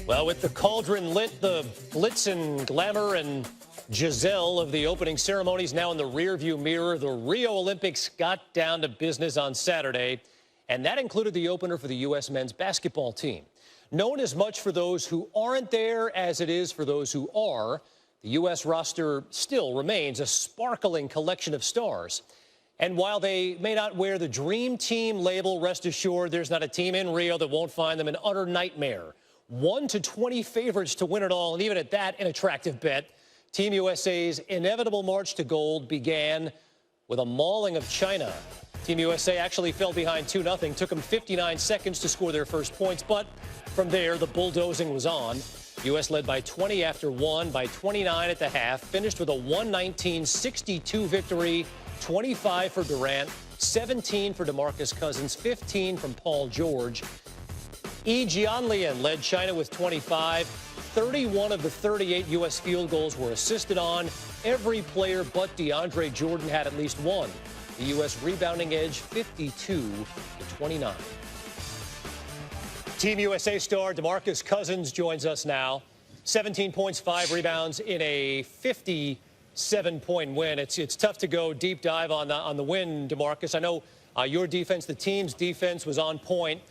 Well, with the cauldron lit, the glitz and glamour and Giselle of the opening ceremonies now in the rearview mirror, the Rio Olympics got down to business on Saturday, and that included the opener for the U.S. men's basketball team. Known as much for those who aren't there as it is for those who are, the U.S. roster still remains a sparkling collection of stars. And while they may not wear the Dream Team label, rest assured there's not a team in Rio that won't find them an utter nightmare. 1 to 20 favorites to win it all, and even at that, an attractive bet. Team USA's inevitable march to gold began with a mauling of China. Team USA actually fell behind 2-0. Took them 59 seconds to score their first points, but from there, the bulldozing was on. U.S. led by 20 after 1, by 29 at the half, finished with a 119-62 victory, 25 for Durant, 17 for DeMarcus Cousins, 15 from Paul George. Yi Jianlian led China with 25. 31 of the 38 U.S. field goals were assisted on. Every player but DeAndre Jordan had at least one. The U.S. rebounding edge 52-29. Team USA star DeMarcus Cousins joins us now. 17 points, 5 rebounds in a 57-point win. It's tough to go deep dive on the win, DeMarcus. I know your defense, the team's defense, was on point.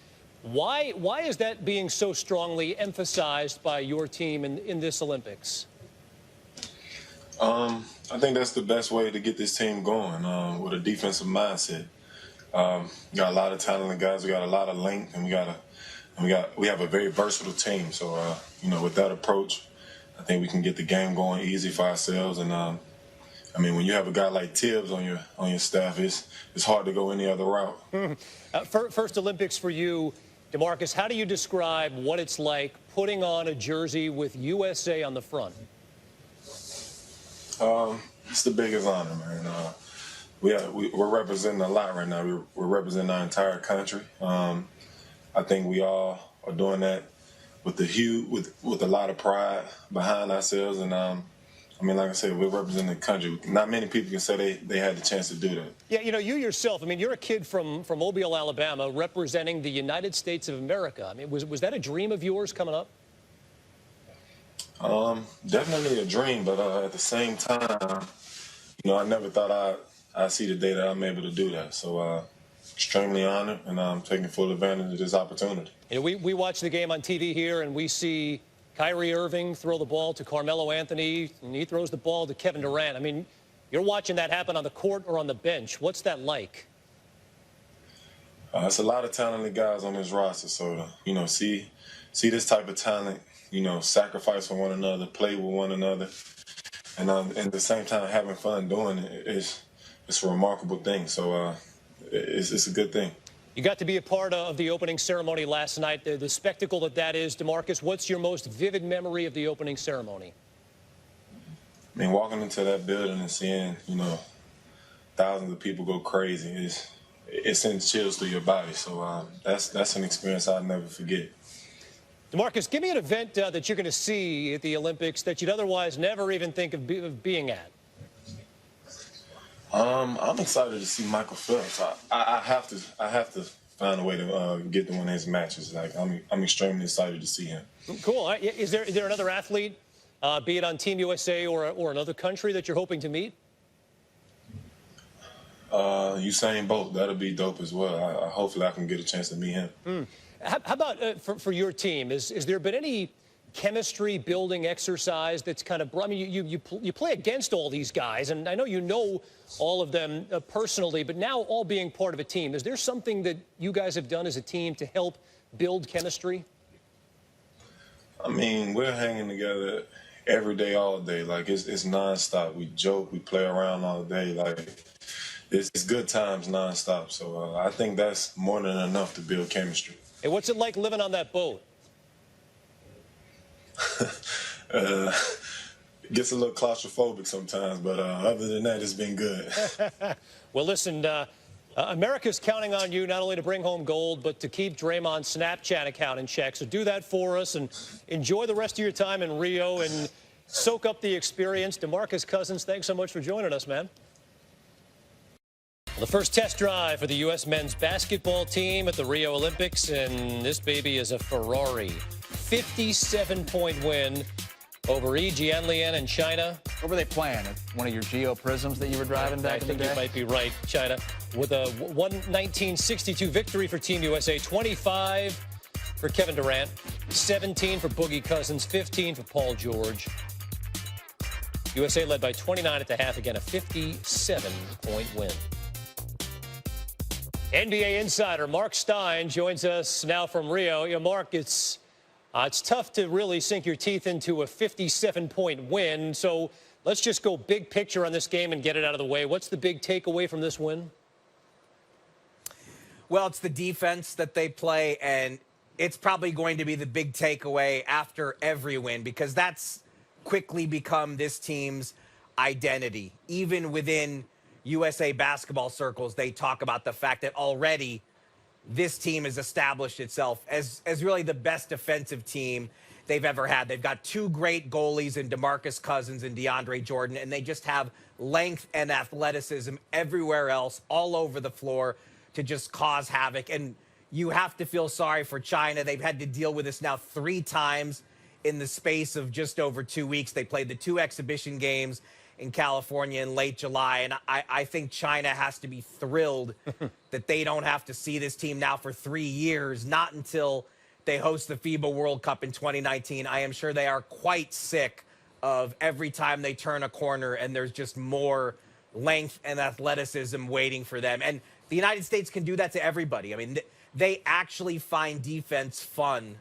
Why is that being so strongly emphasized by your team in this Olympics? I think that's the best way to get this team going, with a defensive mindset. We got a lot of talented guys. We got a lot of length, and we have a very versatile team. So, with that approach, I think we can get the game going easy for ourselves. And when you have a guy like Tibbs on your staff, it's hard to go any other route. First Olympics for you, DeMarcus. How do you describe what it's like putting on a jersey with USA on the front? It's the biggest honor, man. We're representing a lot right now. We're representing our entire country. I think we all are doing that with a lot of pride behind ourselves. And like I said, we're representing the country. Not many people can say they had the chance to do that. Yeah, you yourself, you're a kid from Mobile, Alabama, representing the United States of America. Was that a dream of yours coming up? Definitely a dream, but at the same time, I never thought I'd see the day that I'm able to do that. So extremely honored, and I'm taking full advantage of this opportunity. We watch the game on TV here, and we see Kyrie Irving throw the ball to Carmelo Anthony, and he throws the ball to Kevin Durant. You're watching that happen on the court or on the bench. What's that like? It's a lot of talented guys on this roster, so see this type of talent, sacrifice for one another, play with one another, and at the same time having fun doing it. It's a remarkable thing. So it's a good thing. You got to be a part of the opening ceremony last night, the spectacle that is. DeMarcus, what's your most vivid memory of the opening ceremony? Walking into that building and seeing, thousands of people go crazy, it sends chills through your body. So that's an experience I'll never forget. DeMarcus, give me an event that you're going to see at the Olympics that you'd otherwise never even think of being at. I'm excited to see Michael Phelps. I have to find a way to get to one of his matches. I'm extremely excited to see him. Cool. Is there another athlete, be it on Team USA or another country, that you're hoping to meet? Usain Bolt. That'll be dope as well. Hopefully I can get a chance to meet him. How about for your team? Is there been any chemistry building exercise that's kind of brought? You play against all these guys, and I know you know all of them personally, but now all being part of a team, is there something that you guys have done as a team to help build chemistry? We're hanging together every day, all day. It's nonstop. We joke, we play around all day. It's good times nonstop. So I think that's more than enough to build chemistry. Hey, what's it like living on that boat? Gets a little claustrophobic sometimes, but other than that, it's been good. Well, listen, America's counting on you not only to bring home gold, but to keep Draymond's Snapchat account in check. So do that for us and enjoy the rest of your time in Rio and soak up the experience. DeMarcus Cousins, thanks so much for joining us, man. The first test drive for the U.S. men's basketball team at the Rio Olympics, and this baby is a Ferrari. 57-point win over Yi Jianlian in China. What were they playing? At one of your Geo Prisms that you were driving back in the day? I think you might be right, China. With a 119-62 victory for Team USA, 25 for Kevin Durant, 17 for Boogie Cousins, 15 for Paul George. USA led by 29 at the half, again, a 57-point win. NBA insider Mark Stein joins us now from Rio. You know, Mark, it's tough to really sink your teeth into a 57-point win. So let's just go big picture on this game and get it out of the way. What's the big takeaway from this win? Well, it's the defense that they play, and it's probably going to be the big takeaway after every win, because that's quickly become this team's identity. Even within USA basketball circles, they talk about the fact that already this team has established itself as really the best defensive team they've ever had. They've got two great goalies in DeMarcus Cousins and DeAndre Jordan, and they just have length and athleticism everywhere else, all over the floor, to just cause havoc. And you have to feel sorry for China. They've had to deal with this now 3 times in the space of just over 2 weeks. They played the 2 exhibition games in California in late July. And I think China has to be thrilled that they don't have to see this team now for 3 years, not until they host the FIBA World Cup in 2019. I am sure they are quite sick of every time they turn a corner and there's just more length and athleticism waiting for them. And the United States can do that to everybody. I mean, they actually find defense fun,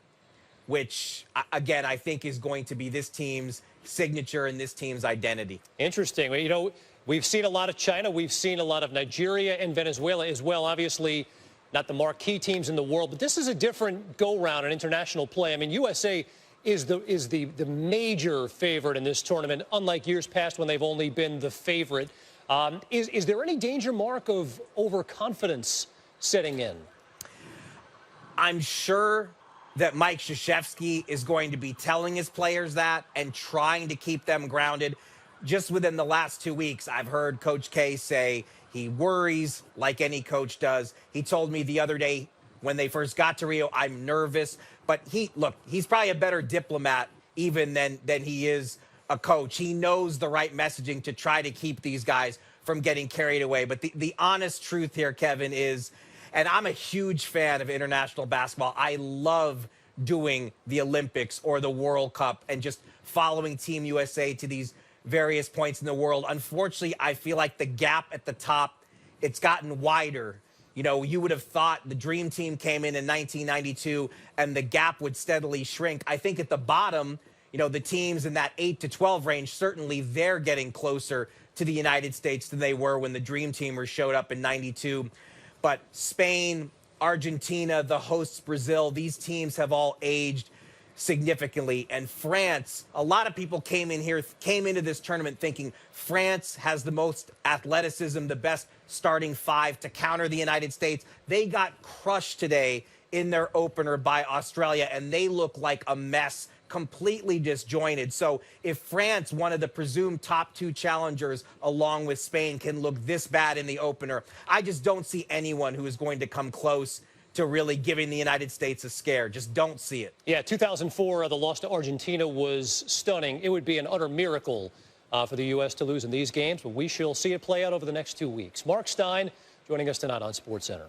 which, again, I think is going to be this team's signature and this team's identity. Interesting. You know, we've seen a lot of China. We've seen a lot of Nigeria and Venezuela as well. Obviously, not the marquee teams in the world, but this is a different go-round in international play. I mean, USA is the major favorite in this tournament, unlike years past when they've only been the favorite. Is there any danger, Mark, of overconfidence setting in? I'm sure that Mike Krzyzewski is going to be telling his players that and trying to keep them grounded. Just within the last 2 weeks, I've heard Coach K say he worries like any coach does. He told me the other day when they first got to Rio, I'm nervous. But he's probably a better diplomat even than he is a coach. He knows the right messaging to try to keep these guys from getting carried away. But the honest truth here, Kevin, is, and I'm a huge fan of international basketball. I love doing the Olympics or the World Cup and just following Team USA to these various points in the world. Unfortunately, I feel like the gap at the top, it's gotten wider. You know, you would have thought the Dream Team came in 1992 and the gap would steadily shrink. I think at the bottom, you know, the teams in that 8 to 12 range, certainly they're getting closer to the United States than they were when the Dream Teamers showed up in 92. But Spain, Argentina, the hosts Brazil, these teams have all aged significantly. And France, a lot of people came into this tournament thinking France has the most athleticism, the best starting 5 to counter the United States. They got crushed today in their opener by Australia, and they look like a mess, completely disjointed. So if France, one of the presumed top 2 challengers along with Spain, can look this bad in the opener, I just don't see anyone who is going to come close to really giving the United States a scare. Just don't see it. Yeah, 2004, the loss to Argentina was stunning. It would be an utter miracle for the U.S. to lose in these games, but we shall see it play out over the next 2 weeks. Mark Stein joining us tonight on SportsCenter.